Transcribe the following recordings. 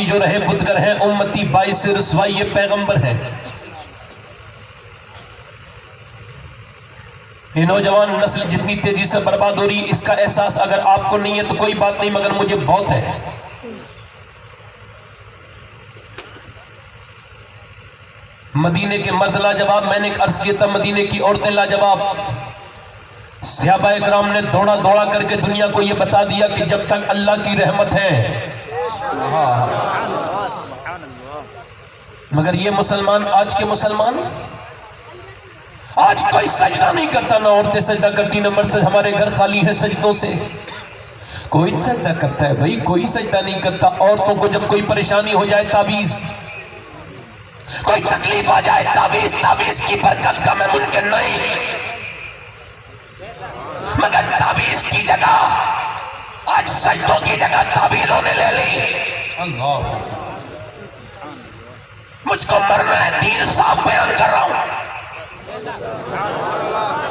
باقی جو رہے بدگر ہیں امتی باعث رسوائی یہ پیغمبر ہیں. یہ نوجوان نسل جتنی تیزی سے برباد ہو رہی اس کا احساس اگر آپ کو نہیں ہے تو کوئی بات نہیں مگر مجھے بہت ہے. مدینے کے مرد لاجواب, میں نے ایک عرض کیا تھا مدینے کی عورتیں لاجواب. صحابہ اکرام نے دوڑا دوڑا کر کے دنیا کو یہ بتا دیا کہ جب تک اللہ کی رحمت ہے. مگر یہ مسلمان, آج کے مسلمان, آج کوئی سجدہ نہیں کرتا, نہ عورتیں سجدہ کرتی, نہ مرد. ہمارے گھر خالی ہیں سجدوں سے. کوئی سجدہ کرتا ہے بھائی, کوئی سجدہ نہیں کرتا. عورتوں کو جب کوئی پریشانی ہو جائے تعویذ, کوئی تکلیف آ جائے تعویذ, تعویذ کی برکت کا میں ممکن نہیں, مگر تعویذ کی جگہ آج سجدوں کی جگہ تعویذوں نے لے لی. مجھ کو مرنا ہے, دین صاف بیان کر رہا ہوں,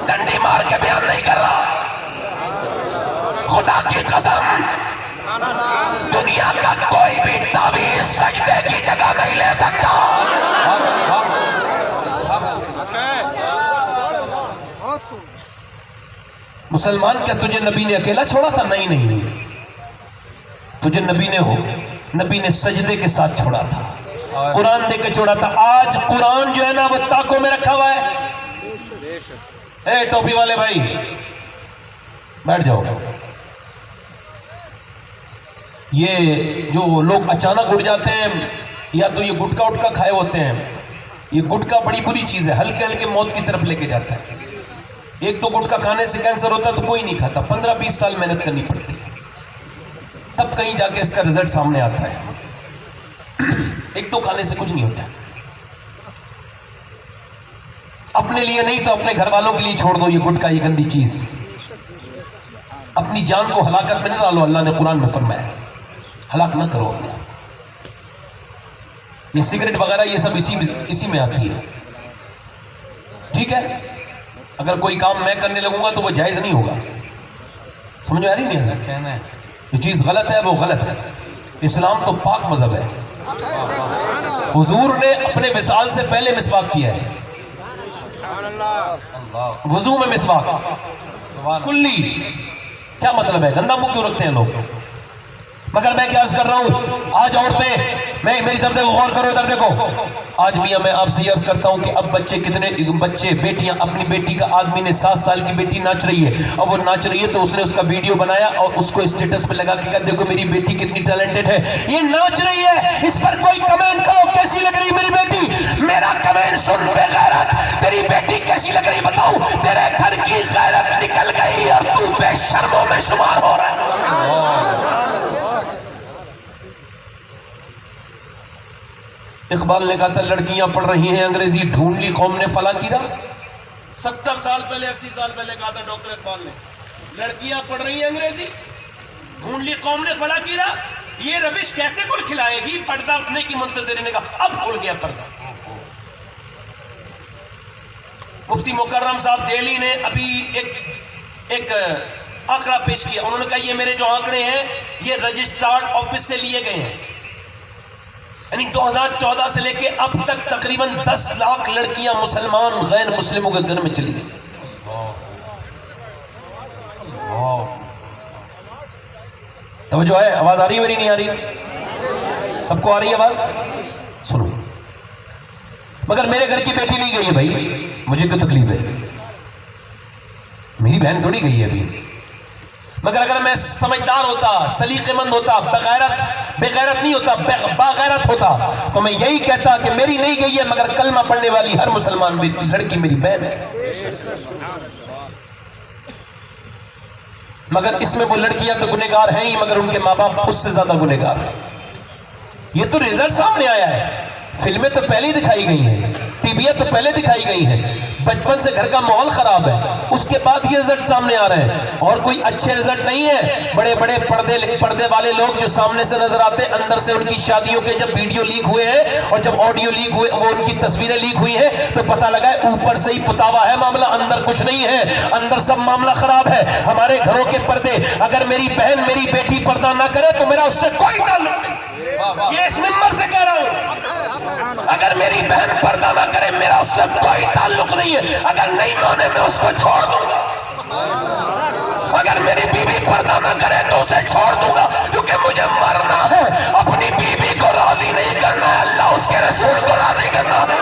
ڈنڈی مار کے بیان نہیں کر رہا. خدا کی قسم دنیا کا کوئی بھی تعویذ سجدے کی جگہ نہیں لے سکتا. مسلمان, کیا تجھے نبی نے اکیلا چھوڑا تھا؟ نہیں نہیں نہیں, تجھے نبی نے سجدے کے ساتھ چھوڑا تھا, قرآن دے کے چھوڑا تھا. آج قرآن جو ہے نا وہ تاکوں میں رکھا ہوا ہے. اے ٹوپی والے بھائی بیٹھ جاؤ. یہ جو لوگ اچانک اٹھ جاتے ہیں یا تو یہ گٹکا اٹکا کھائے ہوتے ہیں, یہ گٹکا بڑی بری چیز ہے, ہلکے ہلکے موت کی طرف لے کے جاتا ہے. ایک دو گٹکا کھانے سے کینسر ہوتا تو کوئی نہیں کھاتا, 15-20 سال محنت کرنی پڑتی ہے, تب کہیں جا کے اس کا رزلٹ سامنے آتا ہے. ایک دو کھانے سے کچھ نہیں ہوتا. اپنے لیے نہیں تو اپنے گھر والوں کے لیے چھوڑ دو یہ گٹکا, یہ گندی چیز. اپنی جان کو ہلاکت میں نہ ڈالو, اللہ نے قرآن میں فرمایا ہلاک نہ کرو اپنے آپ. یہ سگریٹ وغیرہ یہ سب اسی میں آتی ہے. ٹھیک ہے, اگر کوئی کام میں کرنے لگوں گا تو وہ جائز نہیں ہوگا. سمجھ میں آ رہی نہیں ہے؟ یہ چیز غلط ہے وہ غلط ہے. اسلام تو پاک مذہب ہے. حضور نے اپنے وصال سے پہلے مسواک کیا ہے, وضو میں مسواک کلی. کیا مطلب ہے؟ گندا منہ کیوں رکھتے ہیں لوگ؟ مگر میں کیا عرض کر رہا ہوں, آج عورتیں, میری طرف دیکھو, غور کرو ادھر دیکھو. آج میاں میں آپ سے یہ عرض کرتا ہوں کہ اب بچے بیٹیاں, اپنی بیٹی کا, آدمی نے 7 سال کی بیٹی ناچ رہی ہے, اب وہ ناچ رہی ہے تو اس نے اس کا ویڈیو بنایا اور اس کو اسٹیٹس پہ لگا کے کہا دیکھو میری بیٹی کتنی ٹیلنٹڈ ہے, یہ ناچ رہی ہے, اس پر کوئی کمنٹ کرو کیسی لگ رہی میری بیٹی. میرا کمنٹ سن بے غیرت, تیری بیٹی کیسی لگ رہی بتاؤ, تیرے گھر کی غیرت نکل گئی اور تو بے شرموں میں شمار ہو رہا ہے. اقبال نے کہا تھا لڑکیاں پڑھ رہی ہیں انگریزی, ڈھونڈ لی قوم نے فلاں کی راہ. 70 سال پہلے 80 سال پہلے کہا تھا ڈاکٹر اقبال نے, لڑکیاں پڑھ رہی ہیں انگریزی, ڈھونڈ لی قوم نے فلاں کی راہ. یہ روش کیسے کل کھلائے گی, پردہ اٹھنے کی منتظر نے کہا اب کھل گیا پردہ. مفتی مکرم صاحب دہلی نے ابھی ایک آنکڑا پیش کیا. انہوں نے کہا یہ میرے جو آنکڑے ہیں یہ رجسٹرارڈ آفس سے لیے گئے ہیں, یعنی 2014 سے لے کے اب تک تقریباً 10 لاکھ لڑکیاں مسلمان غیر مسلموں کے گھر میں چلی گئی. توجہ ہے؟ آواز آ رہی ہے میری؟ نہیں آ رہی؟ سب کو آ رہی ہے آواز؟ سنو, مگر میرے گھر کی بیٹی نہیں گئی ہے بھائی, مجھے کیوں تکلیف ہے, میری بہن تھوڑی گئی ہے ابھی. مگر اگر میں سمجھدار ہوتا, سلیقے مند ہوتا, بغیرت نہیں ہوتا, باغیرت ہوتا تو میں یہی کہتا کہ میری نہیں گئی ہے مگر کلمہ پڑھنے والی ہر مسلمان لڑکی میری بہن ہے. مگر اس میں وہ لڑکیاں تو گنہگار ہیں ہی, مگر ان کے ماں باپ اس سے زیادہ گنہگار ہیں. یہ تو رزلٹ سامنے آیا ہے. فلمیں تو پہلے ہی دکھائی گئی ہیں, ٹی ویاں تو پہلے دکھائی گئی ہیں. بچپن سے گھر کا ماحول خراب ہے, اس کے بعد یہ رزلٹ سامنے آ رہے ہیں. اور کوئی اچھے رزلٹ نہیں ہے. بڑے بڑے پردے والے لوگ جو سامنے سے نظر آتے, اندر سے ان کی شادیوں کے جب ویڈیو لیک ہوئے ہیں اور جب آڈیو لیک ہوئے, وہ ان کی تصویریں لیک ہوئی ہیں تو پتہ لگا ہے اوپر سے ہی پتاوا ہے معاملہ, اندر کچھ نہیں ہے, اندر سب معاملہ خراب ہے. ہمارے گھروں کے پردے, اگر میری بہن میری بیٹی پردہ نہ کرے تو میرا اس سے کوئی تعلق نہیں. یہ اس ممبر سے کہہ رہا ہوں. اگر میری بہن پردہ نہ کرے میرا اس سے کوئی تعلق نہیں ہے. اگر نہیں مانے میں اس کو چھوڑ دوں گا. اگر میری بیوی پردہ نہ کرے تو اسے چھوڑ دوں گا, کیونکہ مجھے مرنا ہے. اپنی بیوی کو راضی نہیں کرنا ہے, اللہ اس کے رسول کو راضی کرنا ہے.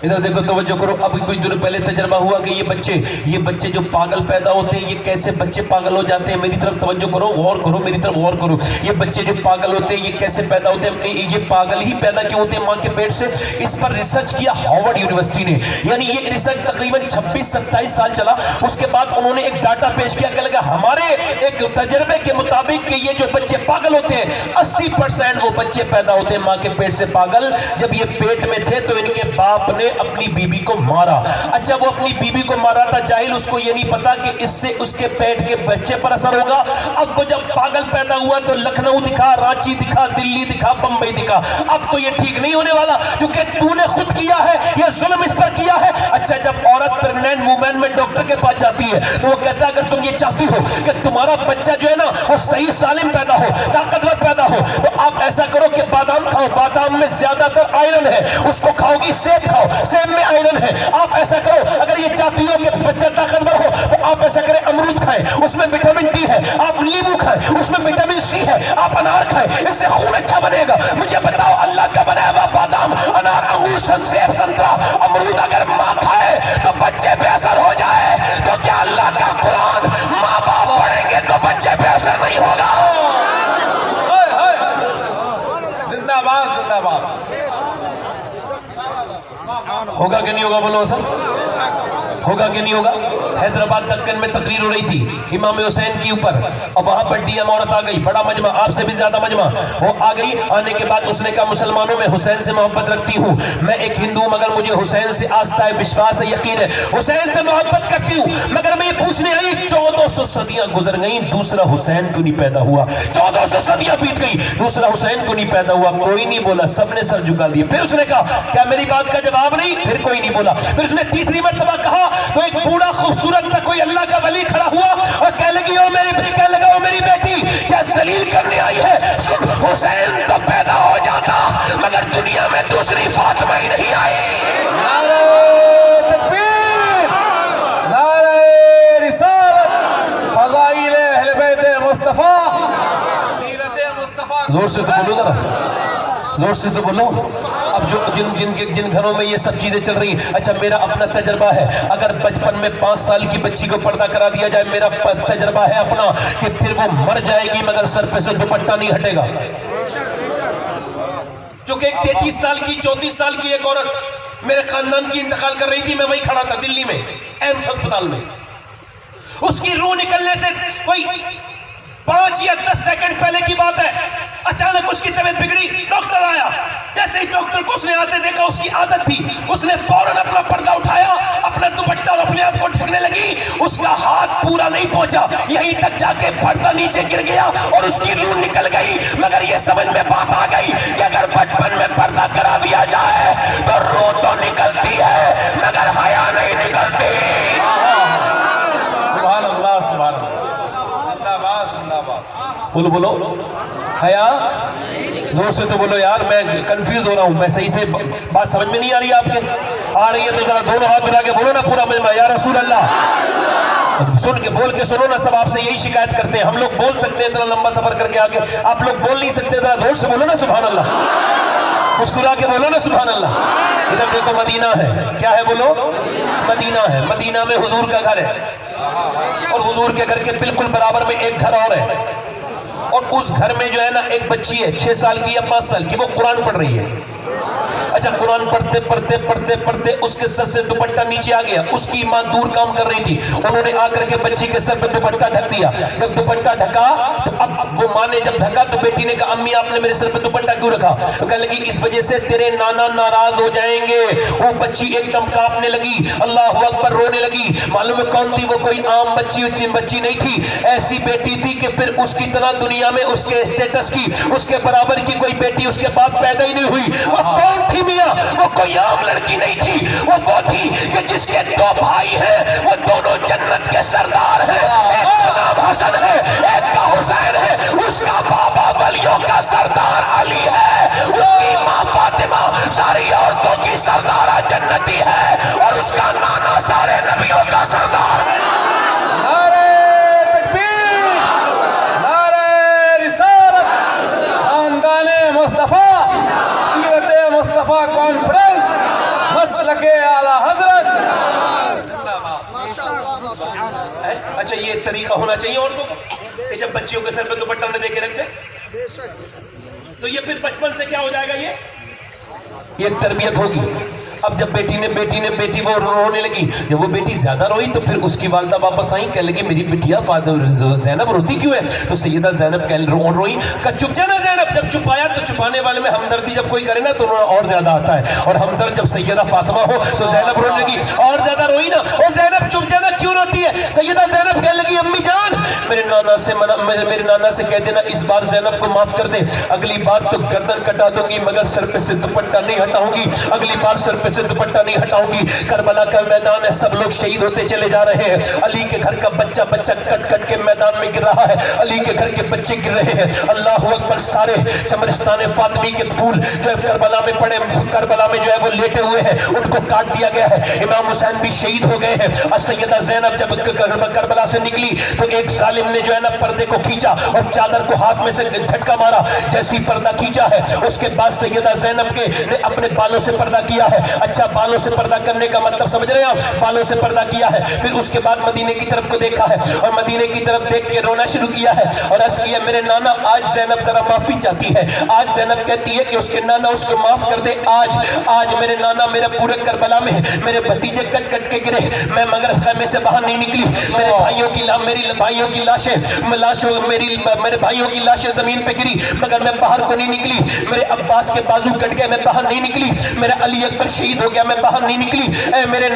ادھر دیکھو, توجہ کرو. ابھی کچھ دن پہلے تجربہ ہوا کہ یہ بچے جو پاگل پیدا ہوتے ہیں, یہ کیسے بچے پاگل ہو جاتے ہیں. میری طرف توجہ کرو, غور کرو, میری طرف غور کرو. یہ بچے جو پاگل ہوتے ہیں یہ کیسے پیدا ہوتے ہیں, یہ پاگل ہی پیدا کیوں ہوتے ہیں ماں کے پیٹ سے. اس پر ریسرچ کیا ہارورڈ یونیورسٹی نے. یعنی یہ ریسرچ تقریباً 26-27 سال چلا. اس کے بعد انہوں نے ایک ڈاٹا پیش کیا کہ لگا ہمارے ایک تجربے کے مطابق کہ یہ جو بچے پاگل ہوتے ہیں 80% وہ بچے پیدا ہوتے ہیں ماں کے پیٹ سے پاگل. جب یہ پیٹ میں تھے تو ان کے باپ نے اپنی بیوی کو مارا. اچھا, وہ اپنی بیوی کو مارا تھا, جاہل اس کو یہ نہیں پتا کہ اس سے اس کے پیٹ کے بچے پر اثر ہوگا. اب وہ جب پاگل پیدا ہوا تو لکھنؤ دکھا, رانچی دکھا, دلی دکھا, بمبئی دکھا. اب تو یہ ٹھیک نہیں ہونے والا کیونکہ تو نے خود کیا ہے, یہ ظلم اس پر کیا ہے. اچھا, جب عورت پریگننٹ وومن میں ڈاکٹر کے پاس جاتی ہے تو وہ کہتا ہے اگر تم یہ چاہتی ہو کہ تمہارا بچہ جو ہے نا وہ صحیح سالم پیدا ہو, طاقتور پیدا ہو, تو آپ ایسا کرو کہ بادام کھاؤ. بادام میں زیادہ تر آئرن ہے, اس کو کھاؤ گی. سیب کھاؤ, سیب میں آئرن ہے. آپ ایسا کرو, اگر یہ چاہتی ہو کہ بچہ طاقتور ہو تو آپ ایسا کریں امرود کھائیں, اس میں وٹامن ڈی ہے. آپ لیمو کھائیں, اس میں وٹامن سی ہے. آپ انار کھائیں, اس سے خون اچھا بنے گا. مجھے بتاؤ اللہ کا بنایا ہوا بادام, انار, انگور, سیب, سنترا, امرود اگر ماں کھائے تو بچے پہ اثر ہو جائے, تو کیا اللہ کا قرآن ماں باپ پڑھیں گے تو بچے پہ اثر نہیں ہوگا؟ زندہ باد, زندہ باد. ہوگا کہ نہیں ہوگا؟ بولو اثر ہوگا کہ نہیں ہوگا؟ حیدرآباد دکن میں تقریر ہو رہی تھی امام حسین کے اوپر, اور وہاں پر ڈی ایم عورت آ گئی, بڑا مجمع, آپ سے بھی زیادہ مجمع. وہ آ گئی, آنے کے بعد اس نے کہا مسلمانوں میں حسین سے محبت رکھتی ہوں, میں ایک ہندو ہوں مگر مجھے حسین سے آستہ ہے, وشواس ہے, یقین ہے, حسین سے محبت کرتی ہوں, مگر میں یہ پوچھنے آئی 1400 صدیاں گزر گئیں, دوسرا حسین کیوں نہیں پیدا ہوا؟ 1400 صدیاں بیت گئی, دوسرا حسین کیوں نہیں پیدا ہوا؟ کوئی نہیں بولا, سب نے سر جھکا دیے. پھر اس نے کہا کیا میری بات کا جواب نہیں؟ پھر کوئی نہیں بولا. پھر اس نے تیسری مرتبہ کہا تو ایک بوڑھا خوبصورت تھا کوئی اللہ کا ولی کھڑا ہوا اور کہنے لگی او میری بیٹی کیا ذلیل کرنے آئی ہے؟ سن, حسین تو پیدا ہو جاتا مگر دنیا میں دوسری فاطمہ ہی نہیں آئی. نعرہ تکبیر, نعرہ رسالت, فضائل اہل بیت مصطفیٰ, سیرت مصطفیٰ. زور سے تو بولو ذرا, زور سے تو بولو. اب جو جن گھروں میں یہ سب چیزیں چل رہی ہیں. اچھا, میرا اپنا تجربہ ہے, اگر بچپن میں 5 سال کی بچی کو پردہ کرا دیا جائے, میرا تجربہ ہے اپنا کہ پھر وہ مر جائے گی مگر سر پہ سے دوپٹہ نہیں ہٹے گا. چونکہ ایک 33 سال کی 34 سال کی ایک عورت میرے خاندان کی انتقال کر رہی تھی, میں وہی کھڑا تھا دلی میں ایمس ہسپتال میں. اس کی روح نکلنے سے کوئی 5 یا 10 سیکنڈ پہلے کی بات ہے, اچانک اس کی طبیعت بگڑی, ڈاکٹر آیا. جیسے ہی ڈاکٹر کو اس نے آتے دیکھا, اس کی عادت تھی, اس نے فوراً اپنا پردہ اٹھایا, اپنا دوپٹہ اور اپنے آپ کو ڈھکنے لگی. اس کا ہاتھ پورا نہیں پہنچا, یہیں تک جا کے پردہ نیچے گر گیا اور اس کی روح نکل گئی. مگر یہ سمجھ میں بات آ گئی کہ اگر بچپن میں پردہ کرا دیا جائے تو روح تو نکلتی ہے مگر حیا نہیں نکلتی. سبحان اللہ, سبحان اللہ. بولو بولو, حیا, زور سے تو بولو یار, میں کنفیوز ہو رہا ہوں, میں صحیح سے بات سمجھ میں نہیں آ رہی ہے آپ کے. آ رہی ہے تو ذرا دونوں ہاتھ ملا کے بولو نا پورا مجمع, یا رسول اللہ. سن کے بول کے سنو نا, سب آپ سے یہی شکایت کرتے ہیں. ہم لوگ بول سکتے ہیں اتنا لمبا سفر کر کے آگے, آپ لوگ بول نہیں سکتے, ذرا زور سے بولو نا سبحان اللہ, مسکرا کے بولو نا سبحان اللہ. ادھر دیکھو مدینہ ہے, کیا ہے بولو؟ مدینہ ہے. مدینہ میں حضور کا گھر ہے اور حضور کے گھر کے بالکل برابر میں ایک گھر اور ہے, اور اس گھر میں جو ہے نا ایک بچی ہے 6 سال کی یا 5 سال کی, وہ قرآن پڑھ رہی ہے. اچھا, قرآن پڑھتے پڑھتے پڑھتے پڑھتے اس کے سر سے دوپٹہ نیچے آ گیا. اس کی ماں دور کام کر رہی تھی, انہوں نے آ کر کے بچی کے سر پہ دوپٹہ ڈھک دیا. جب دوپٹہ ڈھکا تو اب وہ ماں نے جب ڈھکا تو بیٹی نے کہا امی آپ نے میرے سر پہ دوپٹہ کیوں رکھا؟ کہنے لگی اس وجہ سے تیرے نانا ناراض ہو جائیں گے. وہ بچی ایک دم کانپنے لگی, اللہ اکبر, رونے لگی. معلوم ہے کون تھی وہ؟ کوئی عام بچی نہیں تھی, ایسی بیٹی تھی کہ پھر اس کی طرح دنیا میں اس کے اسٹیٹس کی, اس کے برابر کی کوئی بیٹی اس کے بعد پیدا ہی نہیں ہوئی. وہ کون تھی میاں؟ وہ کوئی عام لڑکی نہیں تھی, وہ تھی کہ جس کے 2 بھائی ہیں, وہ دونوں جنت کے سردار ہیں. ایک کا نام ایک طریقہ ہونا چاہیے عورتوں کا کہ جب بچیوں کے سر پہ دوپٹہ نہ دے کے رکھ دے، تو یہ پھر بچپن سے کیا ہو جائے گا، یہ ایک تربیت ہوگی. اب جب بیٹی وہ رونے لگی، جب وہ بیٹی زیادہ روئی تو پھر اس کی والدہ واپس آئیں، کہنے لگی میری بٹیا زینب روتی کیوں ہے؟ تو سیدہ زینب روئی، کہا چپ جانا زینب. جب چپ آیا تو چپانے والے میں ہمدردی جب کوئی کرے نا تو رونا اور زیادہ آتا ہے، اور ہمدرد جب سیدہ فاطمہ ہو تو زینب رونے لگی اور زیادہ روئی نا. اور زینب چپ جانا کیوں روتی ہے؟ سیدہ زینب کہنے لگی امی جان میرے نانا سے کہہ دینا اس بار زینب کو معاف کر دے، اگلی بار تو گردن کٹا دوں گی مگر سر پہ سے دوپٹہ نہیں ہٹاؤں گی، اگلی بار سر پہ سے دوپٹہ نہیں ہٹاؤں گی. کربلا کا میدان ہے، سب لوگ شہید ہوتے چلے جا رہے ہیں، علی کے گھر کا بچہ کٹ کٹ کے میدان میں گر رہا ہے، علی کے گھر کے بچے گر رہے ہیں. اللہ اکبر. سارے چمرستان فاطمی کے پھول جو ہے کربلا میں پڑے، کربلا میں جو ہے وہ لیٹے ہوئے ہیں، ان کو کاٹ دیا گیا ہے. امام حسین بھی شہید ہو گئے ہیں. اور سیدہ زینب جب کربلا سے نکلی تو ایک ظالم نے جو ہے نا پردے کو کھینچا اور چادر کو ہاتھ میں سے جھٹکا مارا. جیسی پردہ کھینچا ہے اس کے بعد سیدہ زینب کے نے اپنے بالوں سے پردہ کیا ہے. اچھا بالوں سے پردہ کرنے کا مطلب سمجھ رہے ہیں آپ؟ بالوں سے پردہ کیا ہے. پھر اس کے بعد مدینے کی طرف کو دیکھا ہے اور مدینے کی طرف دیکھ کے رونا شروع کیا ہے اور عرض کیا میرے نانا آج زینب ذرا معافی چاہتی ہے. آج زینب کہتی ہے کہ اس کے نانا اس کو معاف کر دے. آج میرے نانا میرے پورے کربلا میں میرے بھتیجے کٹ کٹ کے گرے، میں مگر خیمے سے باہر نہیں نکلی. میرے بھائیوں کی لاشیں میرے بھائیوں کی لاشیں زمین پہ گری مگر میں باہر کو نہیں نکلی. میرے عباس کے بازو کٹ گئے، میں باہر نہیں نکلی. میرا علی اکبر شہید ہو گیا، میں باہر نہیں نکلی. اے میرے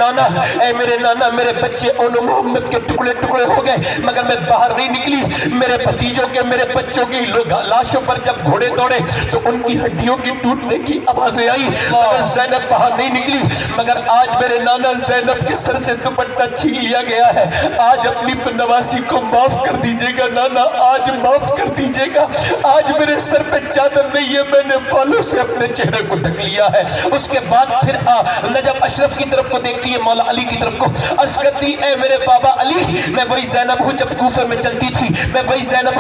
نانا میرے بچے اون محمد کے ٹکڑے ٹکڑے ہو گئے مگر میں باہر نہیں نکلی. میرے بھتیجوں کے میرے بچوں کی لاشوں پر جب گھوڑے دوڑے تو ان کی ہڈیوں کی ٹوٹنے کی آوازیں آئی مگر زینب باہر نہیں نکلی. مگر آج میرے نانا زینب کے سر سے دوپٹہ چھین لیا گیا ہے. آج اپنی نواسی کو معاف کر دیجیے گا نانا، آج معاف کر دیجیے گا. آج میرے سر پہ چادر نہیں ہے، میں نے بالوں سے اپنے چہرے کو ڈھک لیا ہے. اس کے بعد پھر نجف اشرف کی طرف کو دیکھتی ہے، مولا علی کی طرف کو عرض کرتی اے میرے بابا علی میں وہی زینب ہوں جب کوفہ میں چلتی تھی، میں وہی زینب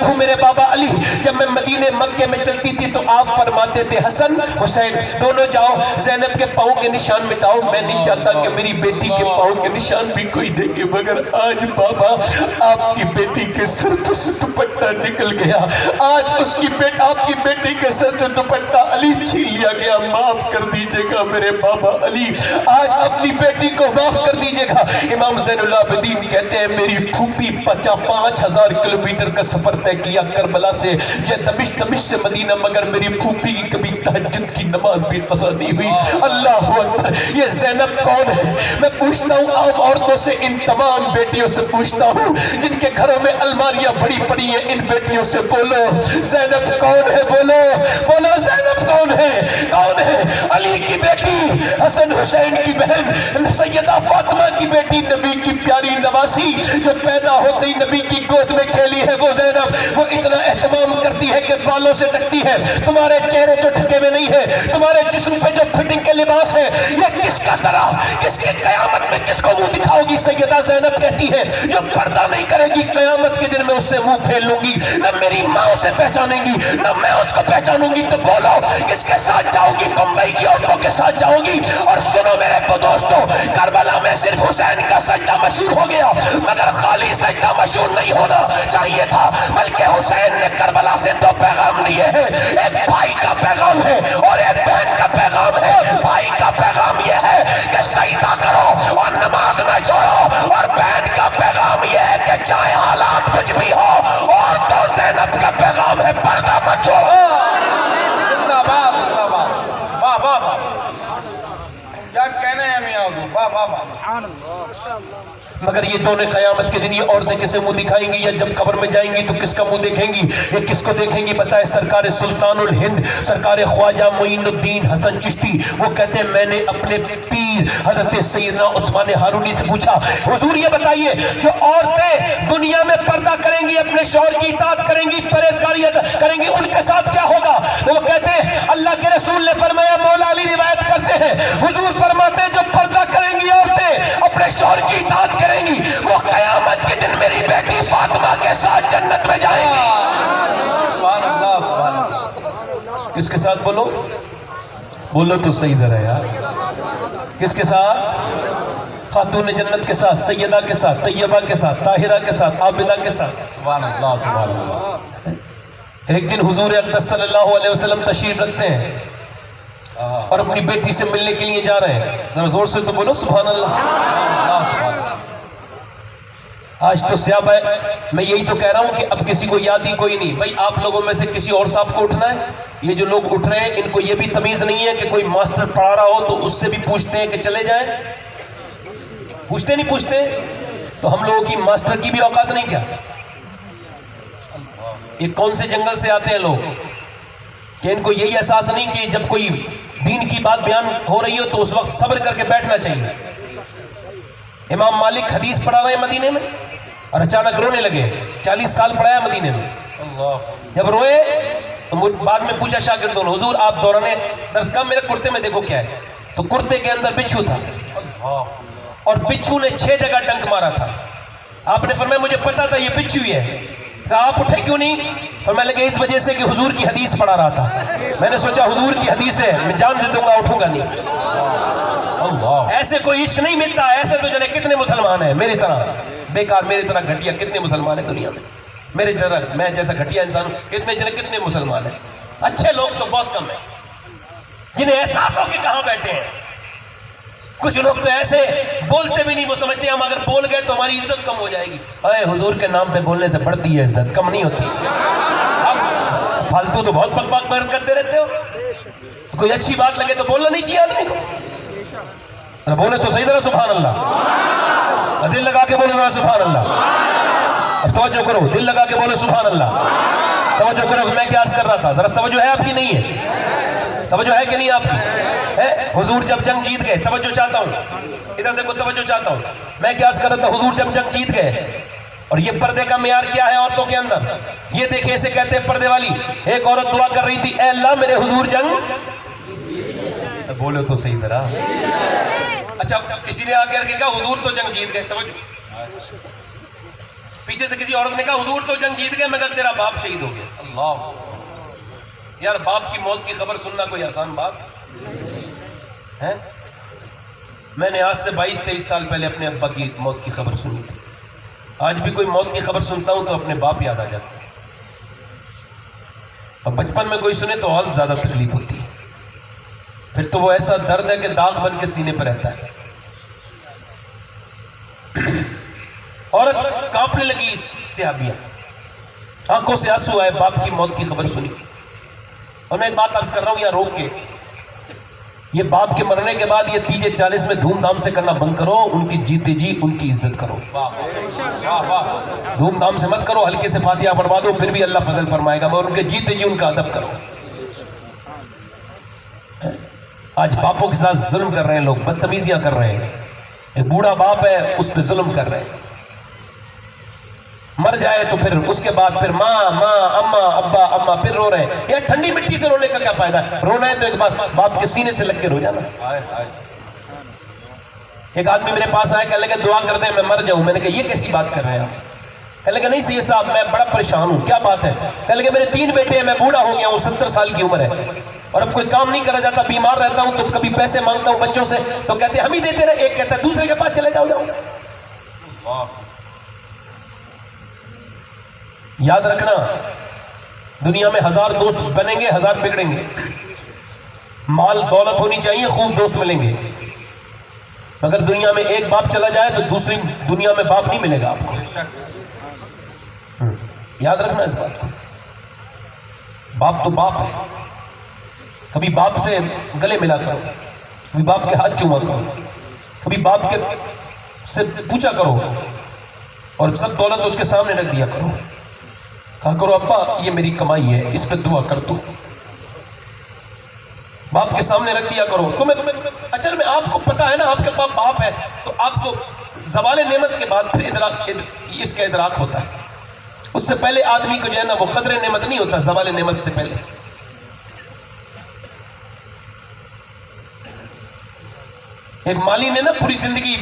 ہوں میرے بابا علی. جب میں مدینے مکے میں چلتی تھی تو آپ فرماتے تھے حسن حسین دونوں جاؤ زینب کے پاؤں کے نشان مٹاؤ. میں نہیں چاہتا کہ میری بیٹی کے پاؤں کے نشان بھی کوئی دیکھے مگر آج بابا آپ کی بیٹی کے سر سے دوپٹہ نکل گیا. آج آپ کی بیٹی کے سر سے دوپٹہ علی چھین لیا گیا. معاف کر دیجئے گا میرے بابا علی، آج اپنی بیٹی کو معاف کر دیجئے گا. امام زین العابدین کہتے ہیں میری پھوپھی 5000 کلومیٹر کا سفر طے کیا کربلا سے دمشق سے مدینہ مگر میری پھوپھی کی کبھی تہجد کی نماز بھی قضا نہیں ہوئی. اللہ اکبر. یہ زینب کون ہے؟ میں پوچھتا ہوں عام عورتوں سے، ان تمام بیٹیوں سے پوچھتا ہوں جن کے گھروں میں الماریاں بڑی پڑی ہیں، ان بیٹیوں سے بولو زینب کون ہے؟ بولو زینب کون ہے؟ علی کی بیٹی، حسن حسین کی بہن، سیدہ فاطمہ کی بیٹی، نبی کی پیاری نواسی جو پیدا ہوتے ہی نبی کی گود میں کھیلی ہے وہ زینب. وہ اتنا اہتمام کرتی ہے کہ بالوں سے ڈھکتی ہے. تمہارے چہرے جو ڈھکے ہوئے نہیں ہے، تمہارے جسم پہ جو فٹنگ کے لباس ہے، یہ کس کا طرح کس کی قیامت میں کس کو منہ دکھاؤ گی؟ سیدہ زینب کہتی ہے جو پردہ نہیں کرے گی قیامت کے دن میں اس سے منہ پھیر لوں گی. نہ میری ماں اسے پہچانے گی نہ میں اس کو پہچانوں گی. تو بولو کس کے ساتھ جاؤ گی؟ بمبئی کی عورتوں کے ساتھ جاؤ گی؟ اور سنو میرے دوستو، کربلا میں صرف حسین کا سجدہ مشہور ہو گیا مگر خالی سجدہ مشہور نہیں ہونا چاہیے تھا، بلکہ حسین نے کربلا سے 2 پیغام لیے ہیں. ایک بھائی کا پیغام ہے اور ایک بہن کا پیغام ہے. بھائی کا پیغام یہ ہے کہ سجدہ کرو اور نماز نہ چھوڑو، اور بہن کا پیغام یہ ہے کہ چاہے حالات کچھ بھی ہو. اور تو زینب کا پیغام ہے پردہ مت چھوڑو. کیا کہنے ہیں میاں حضور؟ مگر یہ دونوں قیامت کے دن یہ عورتیں کسے منہ دکھائیں گی یا جب قبر میں جائیں گی تو کس کا منہ دیکھیں گی؟ یہ کس کو دیکھیں گی؟ بتائے سرکار سلطان الہند سرکار خواجہ معین الدین حسن چشتی وہ کہتے ہیں میں نے اپنے پیر حضرت سیدنا عثمان ہارونی سے پوچھا حضور یہ بتائیے جو عورتیں دنیا میں پردہ کریں گی، اپنے شوہر کی اطاعت کریں گی، پرہیزگاری کریں گی، ان کے ساتھ کیا ہوگا؟ وہ کہتے ہیں اللہ کے رسول نے فرمایا، مولا علی روایت کرتے ہیں حضور فرماتے ہیں جو پردہ کریں گی عورتیں، اپنے شوہر کی اطاعت کریں گی، وہ قیامت کے دن میری بیٹی فاطمہ کے ساتھ جنت میں جائیں گی. سبحان اللہ سبحان اللہ. کس کے ساتھ بولو تو صحیح ذرا یار. کس کے ساتھ؟ خاتون جنت کے ساتھ، سیدہ کے ساتھ، طیبہ کے ساتھ، طاہرہ کے ساتھ، عابدہ کے ساتھ. سبحان اللہ سبحان اللہ. ایک دن حضور اقدس صلی اللہ علیہ وسلم تشریف رکھتے ہیں اور اپنی بیٹی سے ملنے کے لیے جا رہے ہیں. ذرا زور سے تو بولو سبحان اللہ. آج تو سیاب ہے. میں یہی تو کہہ رہا ہوں کہ اب کسی کو یاد ہی کوئی نہیں. بھائی آپ لوگوں میں سے کسی اور صاحب کو اٹھنا ہے. یہ جو لوگ اٹھ رہے ہیں ان کو یہ بھی تمیز نہیں ہے کہ کوئی ماسٹر پڑھا رہا ہو تو اس سے بھی پوچھتے ہیں کہ چلے جائیں. پوچھتے نہیں پوچھتے. تو ہم لوگوں کی ماسٹر کی بھی اوقات نہیں کیا؟ یہ کون سے جنگل سے آتے ہیں لوگ کہ ان کو یہی احساس نہیں کہ جب کوئی دین کی بات بیان ہو رہی ہو تو اس وقت صبر کر کے بیٹھنا چاہیے. امام مالک حدیث پڑھا رہے ہیں مدینے میں اور اچانک رونے لگے. 40 سال پڑھایا مدینے میں. جب روئے تو بعد میں پوچھا شاگردوں نے حضور آپ دوران درس کا میرے کرتے میں دیکھو کیا ہے. تو کرتے کے اندر بچھو تھا اور بچھو نے 6 جگہ ڈنک مارا تھا. آپ نے فرمایا مجھے پتا تھا یہ بچھو ہی ہے. کہا آپ اٹھے کیوں نہیں؟ فرمایا لگے اس وجہ سے کہ حضور کی حدیث پڑھا رہا تھا. میں نے سوچا حضور کی حدیث ہے میں جان دے دوں گا اٹھوں گا نہیں. ایسے کوئی عشق نہیں ملتا. ایسے تو جنے کتنے مسلمان ہیں میری طرح بیکار, میری طرح گھٹیا کتنے مسلمان ہیں دنیا میں. میری طرح میں جیسا گھٹیا انسان ہوں اتنے جنے کتنے مسلمان ہیں. اچھے لوگ تو بہت کم ہیں جنہیں احساس ہو کہ کہاں بیٹھے ہیں. کچھ لوگ تو ایسے بولتے بھی نہیں, وہ سمجھتے ہیں ہم اگر بول گئے تو ہماری عزت کم ہو جائے گی. اے حضور کے نام پہ بولنے سے بڑھتی ہے عزت, کم نہیں ہوتی. اب فالتو تو بہت بک بک بک کرتے رہتے ہو. کوئی اچھی بات لگے تو بولنا نہیں چاہیے آدمی کو. بولے تو صحیح طرح سبحان اللہ. دل لگا کے بولو ذرا سبحان اللہ. اور توجہ کرو, دل لگا کے بولو سبحان اللہ. توجہ کرو. میں کیا عرض کر رہا تھا, ذرا توجہ ہے آپ کی نہیں ہے؟ توجہ ہے کہ نہیں آپ کی؟ حضور جب جنگ جیت گئے, توجہ چاہتا ہوں ادھر دیکھو, توجہ چاہتا ہوں. میں کیا عرض کر رہا تھا, حضور جب جنگ جیت گئے اور یہ پردے کا معیار کیا ہے عورتوں کے اندر, یہ دیکھیں اسے کہتے ہیں پردے والی. ایک عورت دعا کر رہی تھی, اے اللہ میرے حضور جنگ. بولو تو صحیح ذرا. اچھا کسی نے آ کر کے کہا حضور تو جنگ جیت گئے. توجہ, پیچھے سے کسی عورت نے کہا حضور تو جنگ جیت گئے مگر تیرا باپ شہید ہو گیا. اللہ یار, باپ کی موت کی خبر سننا کوئی آسان بات ہے؟ میں نے آج سے 22-23 سال پہلے اپنے ابا کی موت کی خبر سنی تھی. آج بھی کوئی موت کی خبر سنتا ہوں تو اپنے باپ یاد آ جاتے ہیں. اور بچپن میں کوئی سنے تو اور زیادہ تکلیف ہوتی ہے. پھر تو وہ ایسا درد ہے کہ داغ بن کے سینے پہ رہتا ہے. عورت کانپنے لگی صحابیہ, آنکھوں سے آنسو آئے, باپ کی موت کی خبر سنی. اور میں ایک بات عرض کر رہا ہوں یہاں روک کے, یہ باپ کے مرنے کے بعد یہ تیجے 40 میں دھوم دھام سے کرنا بند کرو. ان کی جیتے جی ان کی عزت کرو. دھوم دھام سے مت کرو, ہلکے سے فاتحہ پڑھوا دو پھر بھی اللہ فضل فرمائے گا, مگر ان کے جیتے جی ان کا ادب کرو. آج باپوں کے ساتھ ظلم کر رہے ہیں لوگ, بدتمیزیاں کر رہے ہیں. ایک بوڑھا باپ ہے اس پہ ظلم کر رہے ہیں. مر جائے تو پھر اس کے بعد پھر ماں اما ابا اما پھر رو رہے ہیں. یار ٹھنڈی مٹی سے رونے کا کیا فائدہ ہے؟ رونا ہے تو ایک بار باپ کے سینے سے لگ کے رو جانا. ایک آدمی میرے پاس آیا, کہنے لگا دعا کر دیں میں مر جاؤں. میں نے کہا یہ کیسی بات کر رہے ہیں آپ؟ کہنے لگا نہیں سید صاحب میں بڑا پریشان ہوں. کیا بات ہے؟ کہنے لگا میرے 3 بیٹے ہیں, میں بوڑھا ہو گیا ہوں, 70 سال کی عمر ہے اور اب کوئی کام نہیں کرا جاتا, بیمار رہتا ہوں تو کبھی پیسے مانگتا ہوں بچوں سے تو کہتے ہیں ہم ہی دیتے رہے. ایک کہتا ہے دوسرے کے پاس چلے جاؤ. یاد رکھنا دنیا میں 1000 دوست بنیں گے, 1000 بگڑیں گے. مال دولت ہونی چاہیے, خوب دوست ملیں گے, مگر دنیا میں ایک باپ چلا جائے تو دوسری دنیا میں باپ نہیں ملے گا آپ کو. یاد رکھنا اس بات کو. باپ تو باپ ہے. کبھی باپ سے گلے ملا کرو, کبھی باپ کے ہاتھ چوما کرو, کبھی باپ کے سے پوچھا کرو اور سب دولت اس کے سامنے رکھ دیا کرو. کہا کرو ابا یہ میری کمائی ہے, اس پہ دعا کر دو. باپ کے سامنے رکھ دیا کرو. تمہیں اچھا میں آپ کو پتا ہے نا آپ کے پاس باپ ہے تو آپ کو زوال نعمت کے بعد پھر اس کا ادراک ہوتا ہے. اس سے پہلے آدمی کو جو ہے نا وہ قدر نعمت نہیں ہوتا, زوال نعمت سے پہلے. ایک مالی نے نا پوری زندگی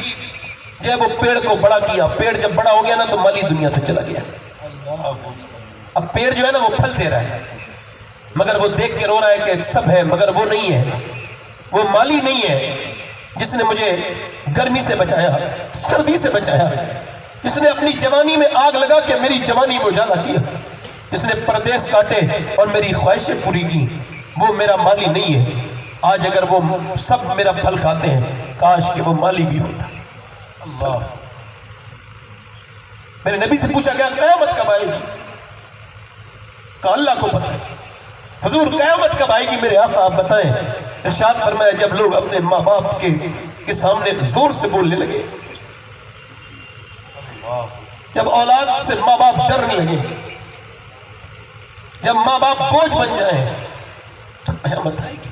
جو ہے وہ پیڑ کو بڑا کیا. پیڑ جب بڑا ہو گیا نا تو مالی دنیا سے چلا گیا. اب پیڑ جو ہے نا وہ پھل دے رہا ہے مگر وہ دیکھ کے رو رہا ہے کہ سب ہے مگر وہ نہیں ہے, وہ مالی نہیں ہے. جس نے مجھے گرمی سے بچایا، سردی سے بچایا، جس نے اپنی جوانی میں آگ لگا کے میری جوانی میں اجالا کیا، جس نے پردیس کاٹے اور میری خواہشیں پوری کی، وہ میرا مالی نہیں ہے۔ آج اگر وہ سب میرا پھل کھاتے ہیں، کاش کہ وہ مالی بھی ہوتا۔ اللہ، میرے نبی سے پوچھا گیا قیامت کب آئے گی؟ کہا اللہ کو پتہ ہے۔ حضور قیامت کب آئے گی میرے آقا آپ بتائیں؟ ارشاد فرمایا جب لوگ اپنے ماں باپ کے سامنے زور سے بولنے لگے، جب اولاد سے ماں باپ ڈرنے لگے، جب ماں باپ بوجھ بن جائیں، تو قیامت آئے گی۔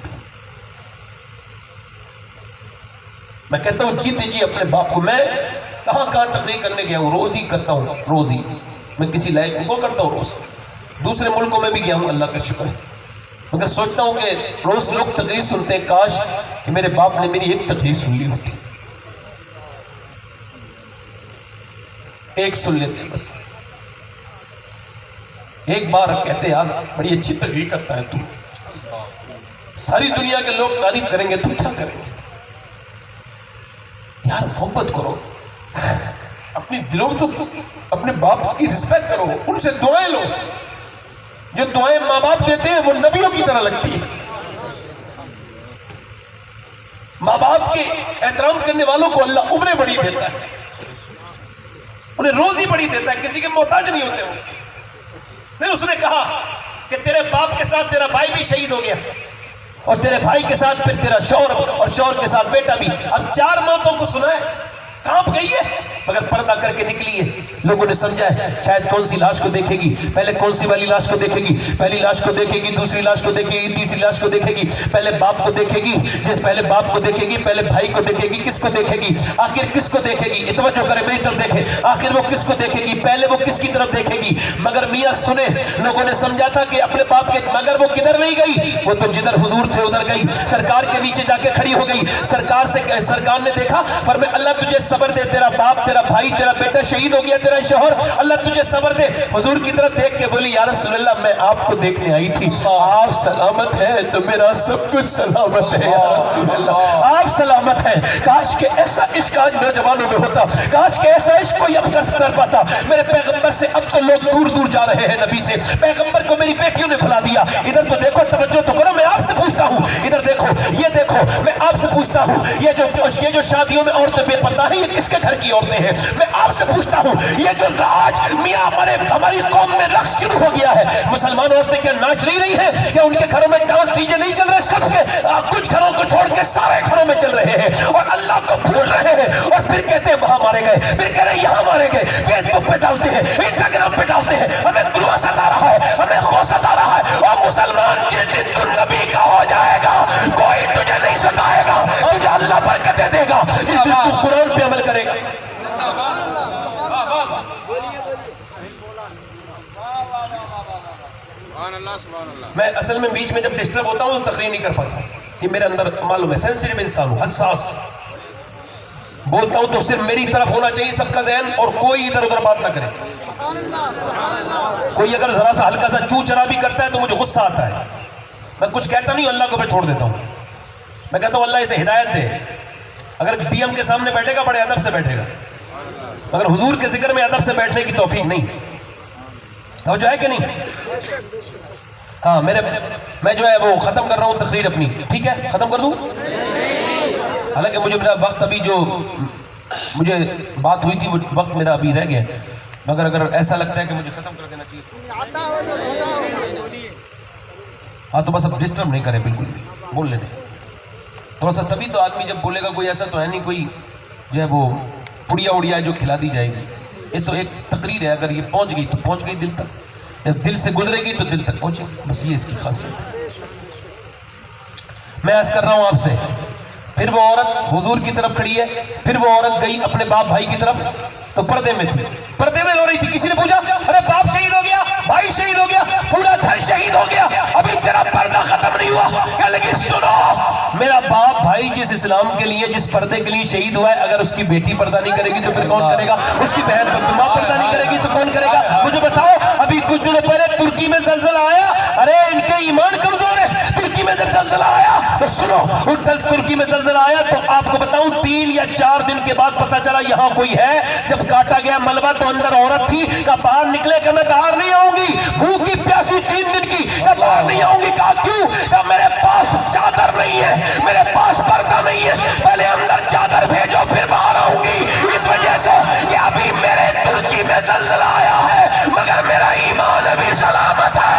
میں کہتا ہوں جیتے جی اپنے باپ کو، میں کہاں کہاں تقریر کرنے گیا ہوں، روز ہی کرتا ہوں، روز ہی میں کسی لائق کو کرتا ہوں، روز دوسرے ملکوں میں بھی گیا ہوں، اللہ کا شکر ہے، مگر سوچتا ہوں کہ روز لوگ تقریر سنتے ہیں، کاش کہ میرے باپ نے میری ایک تقریر سن لی ہوتی، ایک سن لیتے بس، ایک بار کہتے یار بڑی اچھی تقریر کرتا ہے تو، ساری دنیا کے لوگ تعریف کریں گے تو کیا کریں گے؟ یار محبت کرو، اپنی دلوں سے اپنے باپ کی رسپیکٹ کرو، ان سے دعائیں لو، جو دعائیں ماں باپ دیتے ہیں وہ نبیوں کی طرح لگتی ہے۔ ماں باپ کے احترام کرنے والوں کو اللہ عمریں بڑی دیتا ہے، انہیں روزی بڑی دیتا ہے، کسی کے محتاج نہیں ہوتے وہ۔ پھر اس نے کہا کہ تیرے باپ کے ساتھ تیرا بھائی بھی شہید ہو گیا، اور تیرے بھائی کے ساتھ پھر تیرا شوہر، اور شوہر کے ساتھ بیٹا بھی، اب 4 موتوں کو سنا ہے، کانپ گئی ہے، مگر پردہ کر کے نکلی ہے۔ لوگوں نے سمجھا ہے شاید کون سی لاش کو دیکھے گی، پہلے کون سی والی لاش کو دیکھے گی، پہلی لاش کو دیکھے گی، دوسری لاش کو دیکھے گی، تیسری لاش کو دیکھے گی، پہلے باپ کو دیکھے گی، پہلے باپ کو دیکھے گی، پہلے بھائی کو دیکھے گی، کس کو دیکھے گی، آخر کس کو دیکھے گی؟ توجہ کرے میری طرف دیکھے، آخر وہ کس کو دیکھے گی؟ پہلے وہ کس کی طرف دیکھے گی؟ مگر میاں سنے، لوگوں نے سمجھا تھا کہ اپنے باپ کے، مگر وہ کدھر نہیں گئی، وہ تو جدھر حضور تھے ادھر گئی، سرکار کے نیچے جا کے کھڑی ہو گئی۔ سرکار نے دیکھا، فرمایا اللہ تجھے صبر دے، تیرا باپ، تیرا بھائی، تیرا بیٹا شہید ہو گیا، تیرا شوہر، اللہ تجھے صبر دے۔ حضور کی طرف دیکھ کے بولی یا رسول اللہ میں آپ کو دیکھنے آئی تھی، آپ سلامت ہیں تو میرا سب کچھ سلامت ہے یا رسول اللہ، آپ سلامت ہیں۔ کاش کہ ایسا عشق آج نوجوانوں میں ہوتا، کاش کہ ایسا عشق کوئی اب کر پاتا۔ میرے پیغمبر سے اب تو لوگ دور دور جا رہے ہیں، نبی سے، پیغمبر کو میری بیٹیوں نے بھلا دیا۔ ادھر تو دیکھو، توجہ تو کرو، میں آپ سے پوچھتا ہوں، ادھر دیکھو، یہ دیکھو، میں آپ سے پوچھتا ہوں، یہ جو شادیوں میں عورتیں بے پردہ ہیں، یہ کس کے گھر کی عورتیں ہیں؟ میں آپ سے پوچھتا ہوں، یہ جو آج میاں ہماری قوم میں رقص شروع ہو گیا ہے، مسلمان عورتیں کیا ناچ نہیں رہی ہیں؟ کیا ان کے گھروں میں ڈانس ڈی جے نہیں چل رہے؟ سب کے کچھ گھروں کو چھوڑ کے سارے گھروں میں چل رہے ہیں، اور اللہ کو بھول رہے ہیں، اور پھر کہتے ہیں وہاں مارے گئے، پھر کہہ رہے ہیں یہاں مارے گئے، فیس بک پہ ڈالتے ہیں، انسٹاگرام پہ ڈالتے ہیں، ہمیں گروہ ستا رہا ہے، ہمیں خوف ستا رہا ہے۔ اور مسلمان جس دن تو نبی کا ہو جائے گا، کوئی تجھے نہیں ستائے گا، تجھے اللہ برکتیں دے گا، جس دن تو قرآن پہ عمل کرے گا۔ میں اصل میں بیچ میں جب ڈسٹرب ہوتا ہوں تو تقریر نہیں کر پاتا، یہ میرے اندر معلوم ہے، سینسٹیو انسان ہوں، حساس، بولتا ہوں تو صرف میری طرف ہونا چاہیے سب کا ذہن، اور کوئی ادھر ادھر بات نہ کرے۔ کوئی اگر ذرا سا ہلکا سا چو چرا بھی کرتا ہے تو مجھے غصہ آتا ہے، میں کچھ کہتا نہیں، اللہ کو میں چھوڑ دیتا ہوں، میں کہتا ہوں اللہ اسے ہدایت دے۔ اگر ڈی ایم کے سامنے بیٹھے گا بڑے ادب سے بیٹھے گا، مگر حضور کے ذکر میں ادب سے بیٹھنے کی توفیق نہیں، توجہ ہے کہ نہیں؟ ہاں میں جو ہے وہ ختم کر رہا ہوں تقریر اپنی، ٹھیک ہے؟ ختم کر دوں؟ حالانکہ مجھے میرا وقت ابھی جو مجھے بات ہوئی تھی وہ وقت میرا ابھی رہ گیا، مگر اگر ایسا لگتا ہے کہ مجھے ختم کر دینا چاہیے، ہاں تو بس اب ڈسٹرب نہیں کرے، بالکل بول لیتے تھوڑا سا، تبھی تو آدمی جب بولے گا، کوئی ایسا تو ہے نہیں کوئی جو ہے وہ پڑیا اڑیا جو کھلا دی جائے گی، یہ تو ایک تقریر ہے، اگر یہ پہنچ گئی تو پہنچ گئی دل تک، جب دل سے گزرے گی تو دل تک پہنچے گی، بس یہ اس کی خاصیت ہے۔ میں عرض کر رہا ہوں آپ سے، پھر وہ عورت حضور کی طرف کھڑی ہے، پھر وہ عورت گئی اپنے باپ بھائی کی طرف، تو پردے میں تھی، پردے میں رو رہی تھی۔ کسی نے پوچھا ارے باپ شہید ہو گیا، بھائی شہید ہو گیا، پورا گھر شہید ہو گیا، ابھی تیرا پردہ ختم نہیں ہوا؟ کہنے لگی سنو، میرا باپ بھائی جس اسلام کے لیے، جس پردے کے لیے شہید ہوا ہے، اگر اس کی بیٹی پردہ نہیں کرے گی تو پھر کون کرے گا؟ اس کی بہن ماں پردہ نہیں کرے گی تو کون کرے گا؟ مجھے بتاؤ، ابھی کچھ دنوں پہلے ترکی میں زلزلہ آیا، ارے ان کے ایمان کمزور ہے، ترکی میں جب زلزلہ آیا تو سنو ترکی میں زلزلہ آیا تو آپ کو بتاؤں 3 یا 4 دن کے بعد پتا چلا یہاں کوئی ہے. جب کاٹا گیا ملبہ تو اندر عورت تھی. کہا باہر نکلے کہ میں باہر نہیں آؤں گی, بھوکی پیاسی 3 دن کی. کہا باہر نہیں آؤں گی. کہا کیوں؟ کہا میرے پاس چادر نہیں ہے, میرے پاس پردہ نہیں ہے, پہلے اندر چادر بھیجو پھر باہر آؤں گی. اس وجہ سے کہ ابھی میرے ترکی میں زلزلہ آیا ہے مگر میرا ایمان ابھی سلامت ہے.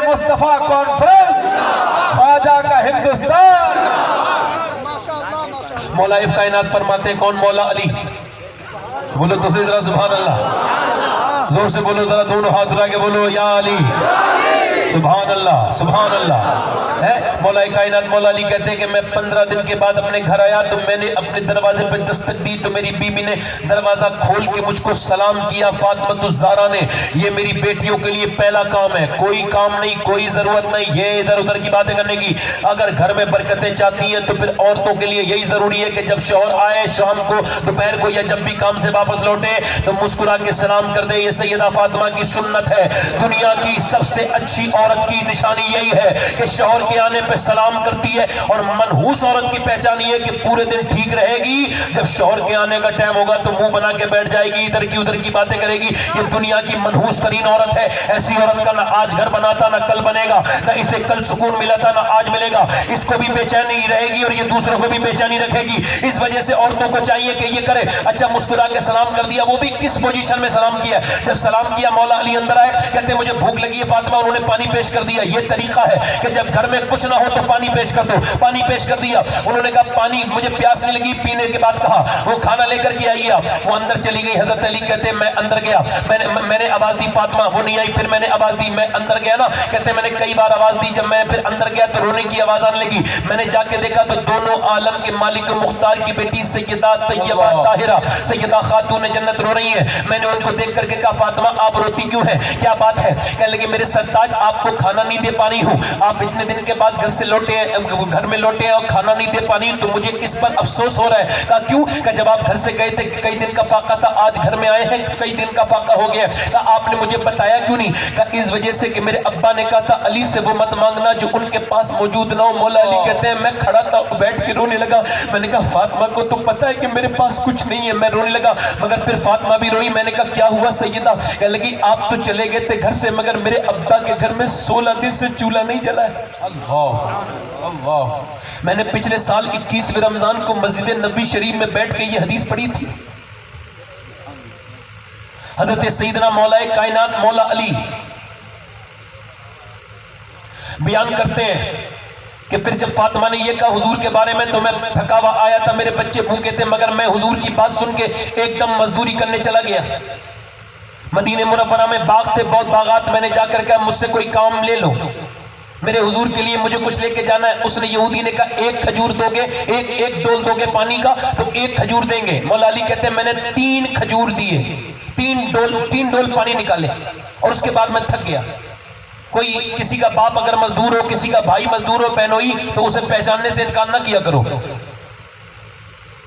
مصطفیٰ کانفرنس خواجہ کا ہندوستان. مولا کائنات فرماتے ہیں کون؟ مولا علی. بولو تو صحیح ذرا سبحان اللہ, زور سے بولو ذرا, دونوں ہاتھ اٹھا کے بولو یا علی. سبحان اللہ سبحان اللہ. مولا کائنات مولا علی کہتے ہیں کہ میں 15 دن کے بعد اپنے گھر آیا تو میں نے اپنے دروازے پہ دستک دی تو میری بیوی نے دروازہ کھول کے مجھ کو سلام کیا. فاطمہ الزہرا نے, یہ میری بیٹیوں کے لیے پہلا کام ہے, کوئی کام نہیں, کوئی ضرورت نہیں یہ ادھر ادھر کی باتیں کرنے کی. اگر گھر میں برکتیں چاہتی ہیں تو پھر عورتوں کے لیے یہی ضروری ہے کہ جب شوہر آئے شام کو دوپہر کو یا جب بھی کام سے واپس لوٹے تو مسکرا کے سلام کر دے. یہ سیدہ فاطمہ کی سنت ہے. دنیا کی سب سے اچھی عورت کی نشانی یہی ہے کہ شوہر کے آنے پہ سلام کرتی ہے, اور منحوس عورت کی پہچان یہ ہے کہ پورے دن ٹھیک رہے گی, جب شوہر کے آنے کا ٹائم ہوگا تو منہ بنا کے بیٹھ جائے گی, ادھر کی باتیں کرے گی. یہ دنیا کی منحوس ترین عورت ہے. ایسی عورت کا نہ آج گھر بنا تھا نہ کل بنے گا, نہ اسے کل سکون ملا تھا نہ آج ملے گا. اس کو بھی بے چینی رہے گی اور یہ دوسروں کو بھی بے چینی رکھے گی. اس وجہ سے عورتوں کو چاہیے کہ یہ کرے. اچھا مسکرا کے سلام کر دیا, وہ بھی کس پوزیشن میں سلام کیا؟ جب سلام کیا مولا علی اندر آئے, کہتے مجھے بھوک لگی ہے فاطمہ, انہوں نے پانی پیش کر دیا. یہ طریقہ ہے کہ جب گھر میں کچھ نہ ہو تو پانی پیش کر دو. پانی پیش کر دیا. انہوں نے کہا پانی مجھے پیاس نہیں لگی. پینے کے بعد کہا وہ کھانا لے کر کے آئیے. وہ اندر چلی گئی. حضرت علی کہتے میں اندر گیا, میں نے آواز دی فاطمہ, وہ نہیں آئی. پھر میں نے آواز دی, میں اندر گیا نا, کہتے میں نے کئی بار آواز دی. جب میں پھر اندر گیا تو رونے کی آواز آنے لگی. میں نے جا کے دیکھا تو دونوں عالم کے مالک مختار کی بیٹی سیدہ طیبہ طاہرہ سیدہ خاتون جنت رو رہی ہیں. میں نے ان کو دیکھ کر کے کہا فاطمہ آپ روتی کیوں ہیں, کیا بات ہے؟ کہنے لگے میرے سرتاج آپ کو کھانا نہیں دے پا رہی ہوں, آپ اتنے دن کے بعد گھر سے لوٹے ہیں, گھر میں لوٹے ہیں اور کھانا نہیں دے پانی, تو مجھے اس پر افسوس ہو رہا ہے. کہا کیوں؟ کہ جب آپ گھر سے گئے تھے کئی دن کا فاقہ تھا, آج گھر میں آئے ہیں کئی دن کا فاقہ ہو گیا. کہا آپ نے مجھے بتایا کیوں نہیں؟ کہا اس وجہ سے کہ میرے ابا نے کہا تھا علی سے وہ مت مانگنا جو ان کے پاس موجود نہ ہو. مولا علی کہتے ہیں میں کھڑا تھا بیٹھ کے رونے لگا. میں نے کہا فاطمہ کو تو پتا ہے کہ میرے پاس کچھ نہیں ہے. میں رونے لگا مگر پھر فاطمہ بھی روئی. میں نے کہا کیا ہوا سیدہ؟ کہنے لگی آپ تو چلے گئے تھے گھر سے مگر میرے ابا کے گھر میں 16 دن سے چولہا نہیں جلا ہے. اللہ. میں نے پچھلے سال 21ویں رمضان کو مسجد نبی شریف میں بیٹھ کے یہ حدیث پڑھی تھی. حضرت سیدنا مولا کائنات مولا علی بیان کرتے ہیں کہ پھر جب فاطمہ نے یہ کہا حضور کے بارے میں تو میں تھکا ہوا آیا تھا, میرے بچے بھوکے تھے مگر میں حضور کی بات سن کے ایک دم مزدوری کرنے چلا گیا. مدینہ منورہ میں باغ تھے, بہت باغات, میں نے جا کر کہا مجھ سے کوئی کام لے لو, میرے حضور کے لیے مجھے کچھ لے کے جانا ہے. اس نے یہودی نے کہا ایک کھجور دو گے, ایک ڈول دو گے پانی کا تو ایک کھجور دیں گے. مولا علی کہتے ہیں میں نے 3 کھجور دیے, 3 ڈول پانی نکالے اور اس کے بعد میں تھک گیا. کوئی کسی کا باپ اگر مزدور ہو, کسی کا بھائی مزدور ہو بہنوئی, تو اسے پہچاننے سے انکار نہ کیا کرو.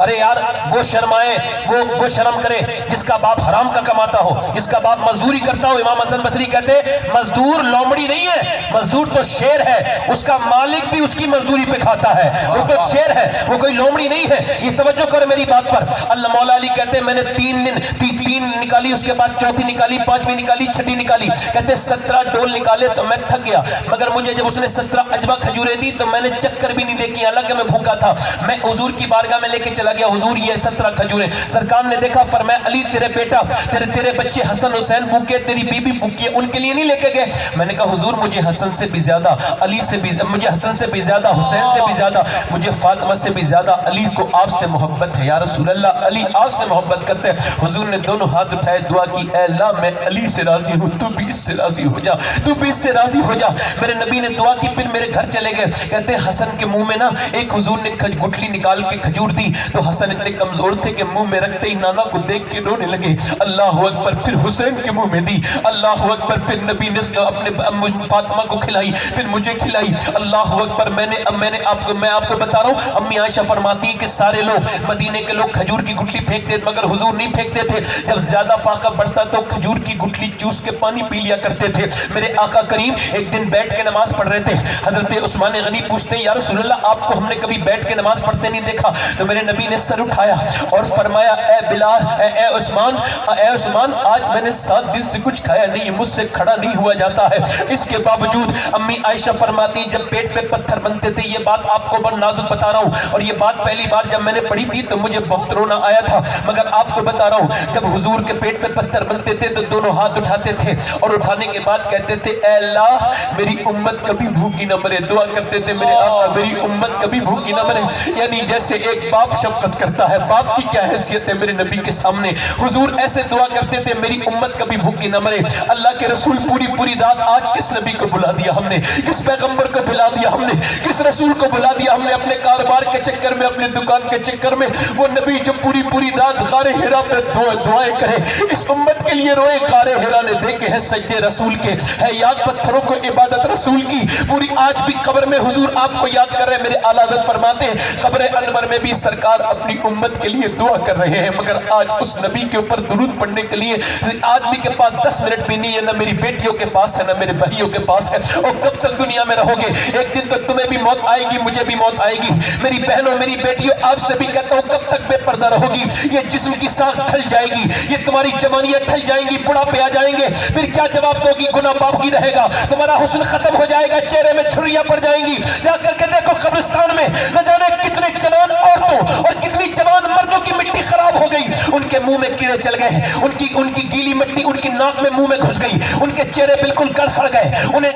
ارے یار وہ شرمائے, وہ شرم کرے جس کا باپ حرام کا کماتا ہو, جس کا باپ مزدوری کرتا ہو. امام حسن بصری کہتے مزدور لومڑی نہیں ہے, مزدور تو شیر ہے, اس کا مالک بھی اس کی مزدوری پہ کھاتا ہے, وہ تو شیر ہے, وہ کوئی لومڑی نہیں ہے. یہ توجہ کر میری بات پر. اللہ مولا علی کہتے میں نے 3 نکالی, اس کے بعد چوتھی نکالی, 5ویں نکالی, 6ٹھی نکالی. کہتے 17 ڈول نکالے تو میں تھک گیا مگر مجھے جب اس نے 17 عجبہ کھجوریں دی تو میں نے چکر بھی نہیں دیکھی, حالانکہ میں بھوکا تھا. میں حضور کی بارگاہ میں لے کے چلا گیا, حضور یہ 17 کھجوریں. سرکار نے دیکھا, فرمایا علی تیرے بیٹا تیرے بچے حسن حسین بھوکے, تیری بیوی بھوکی ہے, ان کے لیے نہیں لے کے گئے؟ میں نے کہا حضور مجھے حسن سے بھی زیادہ علی سے بھی, مجھے حسن سے بھی زیادہ حسین سے بھی زیادہ, مجھے فاطمہ سے بھی زیادہ علی کو آپ سے محبت ہے. یا رسول اللہ علی آپ سے محبت کرتے ہیں. حضور نے دونوں ہاتھ اٹھائے, دعا کی, اے اللہ میں علی سے راضی ہوں, تو بھی اس سے راضی ہو جا, تو بھی اس سے راضی ہو جا. میرے نبی نے دعا کی, پھر میرے گھر چلے گئے. کہتے ہیں حسن کے منہ میں نا ایک حضور نے گٹھلی نکال کے کھجور دی تو تو حسن اتنے کمزور تھے کہ منہ میں رکھتے ہی نانا کو دیکھ کے رونے لگے. اللہ اکبر. پھر حسین کے منہ میں دی. اللہ اکبر. پھر نبی نے اپنے فاطمہ کو کھلائی, پھر مجھے کھلائی. اللہ اکبر. میں آپ کو بتا رہا ہوں, امی عائشہ فرماتی ہیں کہ سارے لوگ, مدینے کے لوگ کھجور کی گٹھلی پھینکتے تھے مگر حضور نہیں پھینکتے تھے. جب زیادہ فاقہ بڑھتا تو کھجور کی گٹھلی چوس کے پانی پی لیا کرتے تھے. میرے آقا کریم ایک دن بیٹھ کے نماز پڑھ رہے تھے. حضرت عثمان غنی پوچھتے ہیں یا رسول اللہ آپ کو ہم نے کبھی بیٹھ کے نماز پڑھتے نہیں دیکھا. تو میرے نبی نے سر اٹھایا اور فرمایا اے بلال, اے عثمان, آج میں نے 7 دن سے کچھ کھایا نہیں, مجھ سے کھڑا نہیں ہوا جاتا ہے. اس کے باوجود امی عائشہ فرماتی جب پیٹ پہ پتھر بنتے تھے, یہ بات آپ کو بڑا نازک بتا رہا ہوں, اور یہ بات پہلی بار جب میں نے پڑھی تھی تو مجھے بہت رونا آیا تھا, مگر آپ کو بتا رہا ہوں جب حضور کے پیٹ پہ پتھر بنتے تھے تو دونوں ہاتھ اٹھاتے تھے اور اٹھانے کے بعد کہتے تھے اے اللہ میری امت کبھی بھوکی نہ مرے. دعا کرتے تھے میرے آقا میری امت کبھی بھوکی نہ مرے. یعنی جیسے ایک باپ شفقت کرتا ہے, باپ کی کیا حیثیت ہے میرے نبی کے سامنے. حضور ایسے دعا کرتے تھے میری امت کبھی بھوکی نہ مرے. اللہ کے رسول پوری رات آج کس نبی کو بلا دیا ہم نے, کس پیغمبر کو بلا دیا ہم نے, کس رسول کو بلا دیا ہم نے اپنے کاروبار کے چکر میں, اپنے دکان کے چکر میں. وہ نبی جو پوری رات غار ہرا پہ دعائیں کرے, اس امت کے لیے روئے. غار ہرا نے دیکھے ہیں سجدے رسول کے, ہے یاد پتھروں کو عبادت رسول کی. پوری آج بھی قبر میں حضور آپ کو یاد کر رہے ہیں. میرے اعلیٰ حضرت فرماتے ہیں قبر انور میں بھی سرکار اپنی امت کے لیے دعا کر رہے ہیں, مگر آج اس نبی کے اوپر درود پڑھنے کے لیے آدمی کے پاس 10 منٹ بھی نہیں ہے, نہ میری بیٹیوں کے پاس ہے, نہ میرے بھائیوں کے پاس ہے. اور کب تک دنیا میں رہو گے؟ ایک دن تو تمہیں بھی موت آئے گی, مجھے بھی موت آئے گی. میری بہنوں میری بیٹیوں آپ سے بھی کہتا ہوں کب تک بے پردہ رہو گی؟ یہ جسم کی ساکھ ٹھل جائے گی, یہ تمہاری جوانیاں ٹھل جائیں گی, بڑھاپے آ جائیں گے, پھر کیا جواب دو گی؟ گناہ باپ کی رہے گا, تمہارا حسن ختم ہو جائے گا, چہرے میں چھریاں پڑ جائیں گی. جا کر کے دیکھو قبرستان میں نہ جانے کتنے جوان عورتوں اور کتنی جوان مردوں کی مٹی خراب ہو گئی, ان کے منہ میں کیڑے چل گئے, ان کی گیلی مٹی ان کی ناک میں منہ میں گھس گئی, ان کے چہرے بالکل کر سڑ گئے, انہیں